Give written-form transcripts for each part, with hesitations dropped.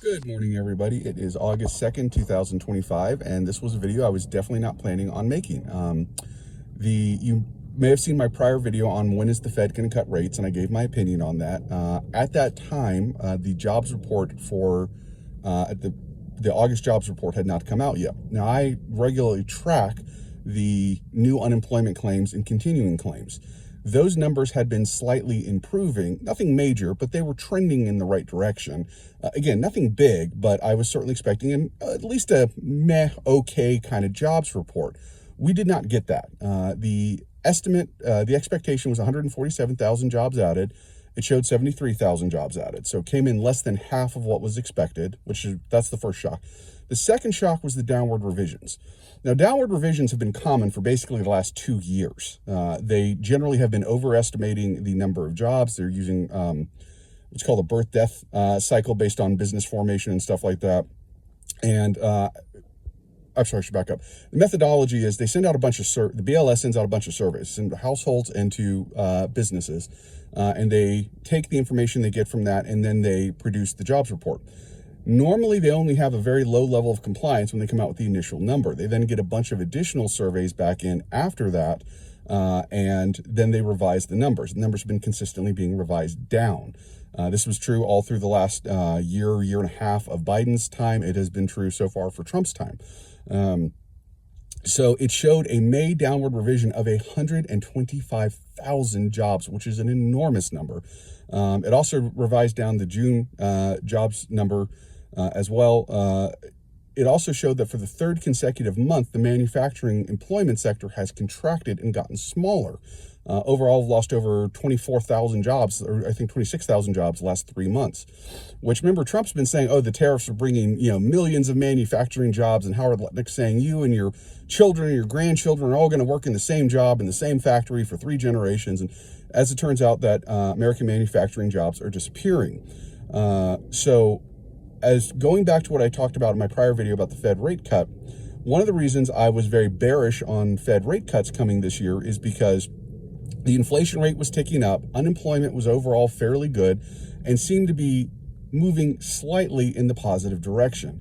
Good morning, everybody. It is August 2nd, 2025, and this was a video I was definitely not planning on making. You may have seen my prior video on when is the Fed going to cut rates, and I gave my opinion on that. At that time, the jobs report for the August jobs report had not come out yet. Now, I regularly track the new unemployment claims and continuing claims. Those numbers had been slightly improving, nothing major, but they were trending in the right direction. Again, nothing big, but I was certainly expecting at least a okay kind of jobs report. We did not get that. The expectation was 147,000 jobs added. It showed 73,000 jobs added. So it came in less than half of what was expected, that's the first shock. The second shock was the downward revisions. Now, downward revisions have been common for basically the last 2 years. They generally have been overestimating the number of jobs. They're using what's called a birth-death cycle based on business formation and stuff like that. And I'm sorry, I should back up. The methodology is they send out a bunch of the BLS sends out a bunch of surveys into households and to businesses, and they take the information they get from that, and then they produce the jobs report. Normally, they only have a very low level of compliance when they come out with the initial number. They then get a bunch of additional surveys back in after that, and then they revise the numbers. The numbers have been consistently being revised down. This was true all through the last year and a half of Biden's time. It has been true so far for Trump's time. So it showed a May downward revision of 125,000 jobs, which is an enormous number. It also revised down the June jobs number as well. It also showed that for the third consecutive month, the manufacturing employment sector has contracted and gotten smaller. Overall, lost over 24,000 jobs, or I think 26,000 jobs the last 3 months, which, remember, Trump's been saying, oh, the tariffs are bringing, millions of manufacturing jobs, and Howard Lutnick saying you and your children and your grandchildren are all going to work in the same job in the same factory for 3 generations. And as it turns out, that American manufacturing jobs are disappearing. So as going back to what I talked about in my prior video about the Fed rate cut, one of the reasons I was very bearish on Fed rate cuts coming this year is because the inflation rate was ticking up, unemployment was overall fairly good, and seemed to be moving slightly in the positive direction.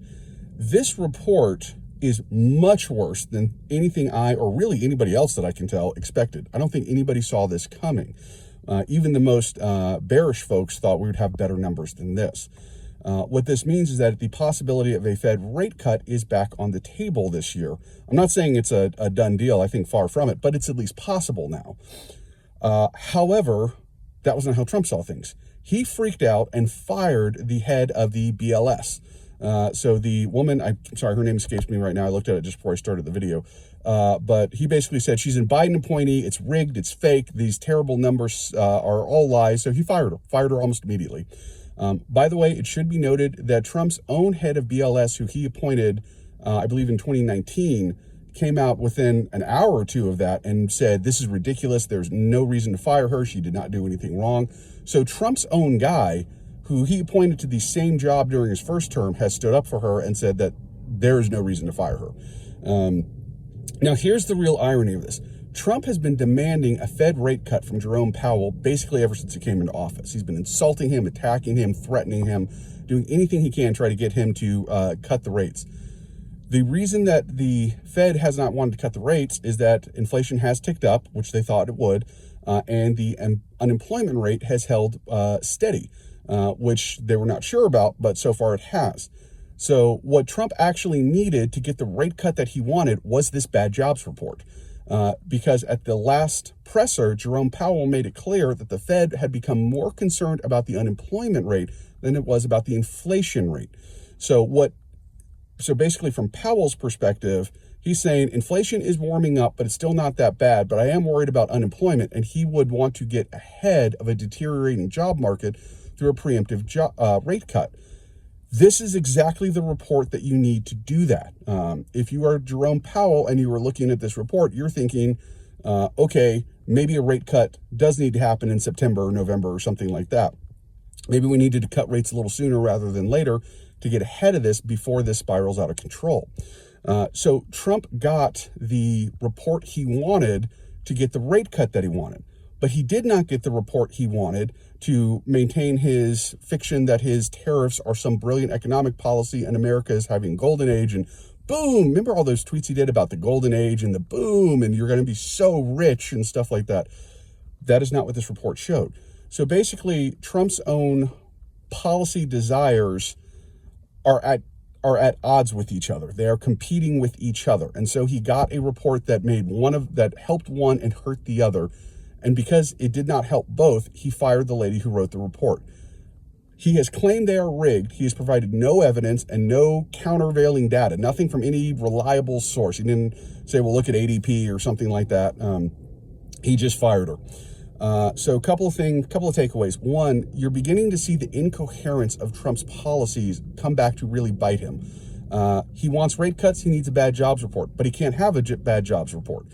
This report is much worse than anything I, or really anybody else that I can tell, expected. I don't think anybody saw this coming. Even the most bearish folks thought we would have better numbers than this. What this means is that the possibility of a Fed rate cut is back on the table this year. I'm not saying it's a done deal, I think far from it, but it's at least possible now. However, that was not how Trump saw things. He freaked out and fired the head of the BLS. So the woman, I'm sorry, her name escapes me right now. I looked at it just before I started the video. But he basically said, she's an Biden appointee. It's rigged. It's fake. These terrible numbers are all lies. So he fired her almost immediately. By the way, it should be noted that Trump's own head of BLS, who he appointed, I believe in 2019, came out within an hour or two of that and said, this is ridiculous. There's no reason to fire her. She did not do anything wrong. So Trump's own guy, who he appointed to the same job during his first term, has stood up for her and said that there is no reason to fire her. Now, here's the real irony of this. Trump has been demanding a Fed rate cut from Jerome Powell basically ever since he came into office. He's been insulting him, attacking him, threatening him, doing anything he can to try to get him to cut the rates. The reason that the Fed has not wanted to cut the rates is that inflation has ticked up, which they thought it would, and the unemployment rate has held steady, which they were not sure about, but so far it has. So what Trump actually needed to get the rate cut that he wanted was this bad jobs report. Because at the last presser, Jerome Powell made it clear that the Fed had become more concerned about the unemployment rate than it was about the inflation rate. So basically from Powell's perspective, he's saying inflation is warming up, but it's still not that bad. But I am worried about unemployment, and he would want to get ahead of a deteriorating job market through a preemptive rate cut. This is exactly the report that you need to do that. If you are Jerome Powell and you are looking at this report, you're thinking, okay, maybe a rate cut does need to happen in September or November or something like that. Maybe we needed to cut rates a little sooner rather than later to get ahead of this before this spirals out of control. So Trump got the report he wanted to get the rate cut that he wanted. but he did not get the report he wanted to maintain his fiction that his tariffs are some brilliant economic policy and America is having a golden age. And boom, remember all those tweets he did about the golden age and the boom, and you're going to be so rich and stuff like that. That is not what this report showed. So basically, Trump's own policy desires are at odds with each other. They are competing with each other. And so he got a report that helped one and hurt the other. And because it did not help both, he fired the lady who wrote the report. He has claimed they are rigged. He has provided no evidence and no countervailing data, nothing from any reliable source. He didn't say, well, look at ADP or something like that. He just fired her. So a couple of takeaways. One, you're beginning to see the incoherence of Trump's policies come back to really bite him. He wants rate cuts. He needs a bad jobs report, but he can't have a bad jobs report.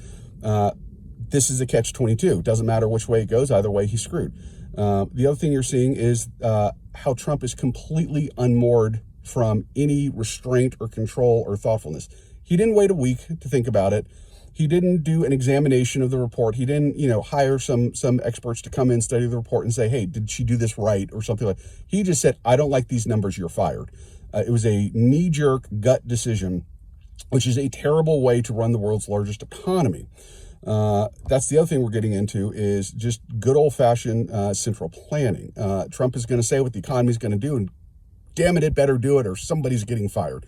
This is a catch-22. Doesn't matter which way it goes. Either way, he's screwed. The other thing you're seeing is how Trump is completely unmoored from any restraint or control or thoughtfulness. He didn't wait a week to think about it. He didn't do an examination of the report. He didn't, hire some experts to come in, study the report, and say, hey, did she do this right or something like that. He just said, I don't like these numbers, you're fired. It was a knee-jerk gut decision, which is a terrible way to run the world's largest economy. That's the other thing we're getting into is just good old-fashioned central planning. Trump is going to say what the economy is going to do, and damn it better do it or somebody's getting fired.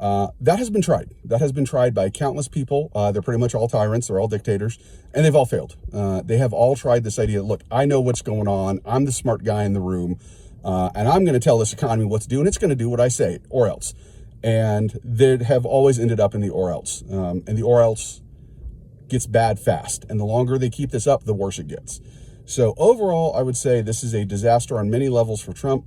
That has been tried. That has been tried by countless people. They're pretty much all tyrants. They're all dictators, and they've all failed. They have all tried this idea. Look, I know what's going on. I'm the smart guy in the room, and I'm going to tell this economy what to do, and it's going to do what I say, or else. And they have always ended up in the or else. And the or else gets bad fast. And the longer they keep this up, the worse it gets. So overall, I would say this is a disaster on many levels for Trump.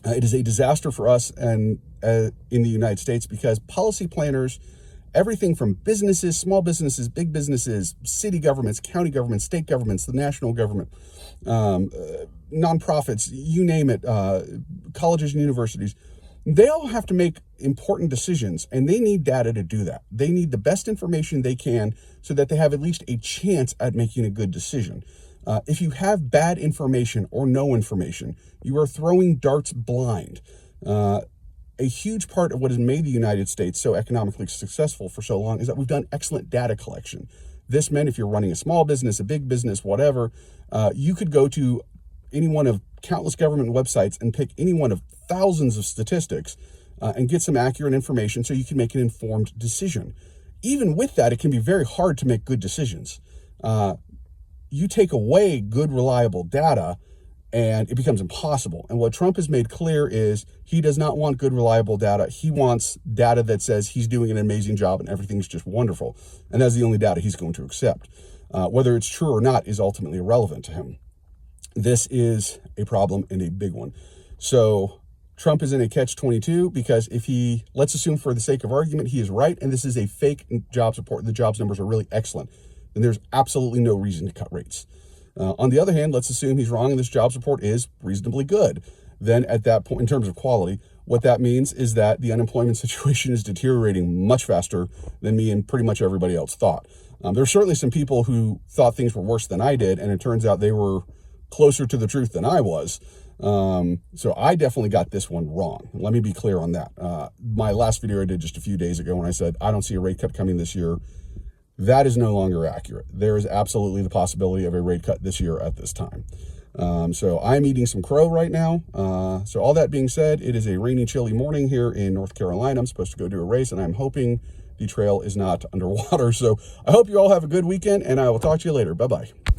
It is a disaster for us and in the United States because policy planners, everything from businesses, small businesses, big businesses, city governments, county governments, state governments, the national government, nonprofits, you name it, colleges and universities, they all have to make important decisions, and they need data to do that. They need the best information they can so that they have at least a chance at making a good decision. If you have bad information or no information, you are throwing darts blind. A huge part of what has made the United States so economically successful for so long is that we've done excellent data collection. This meant if you're running a small business, a big business, whatever, you could go to any one of countless government websites and pick any one of thousands of statistics and get some accurate information so you can make an informed decision. Even with that, it can be very hard to make good decisions. You take away good, reliable data, and it becomes impossible. And what Trump has made clear is he does not want good, reliable data. He wants data that says he's doing an amazing job and everything's just wonderful. And that's the only data he's going to accept. Whether it's true or not is ultimately irrelevant to him. This is a problem and a big one. So Trump is in a catch-22 because if he, let's assume for the sake of argument, he is right, and this is a fake jobs report, the jobs numbers are really excellent, then there's absolutely no reason to cut rates. On the other hand, let's assume he's wrong and this jobs report is reasonably good. Then at that point, in terms of quality, what that means is that the unemployment situation is deteriorating much faster than me and pretty much everybody else thought. There's certainly some people who thought things were worse than I did, and it turns out they were closer to the truth than I was. So I definitely got this one wrong. Let me be clear on that. My last video I did just a few days ago when I said, I don't see a rate cut coming this year, that is no longer accurate. There is absolutely the possibility of a rate cut this year at this time. So I'm eating some crow right now. So all that being said, it is a rainy, chilly morning here in North Carolina. I'm supposed to go do a race, and I'm hoping the trail is not underwater. So I hope you all have a good weekend, and I will talk to you later. Bye-bye.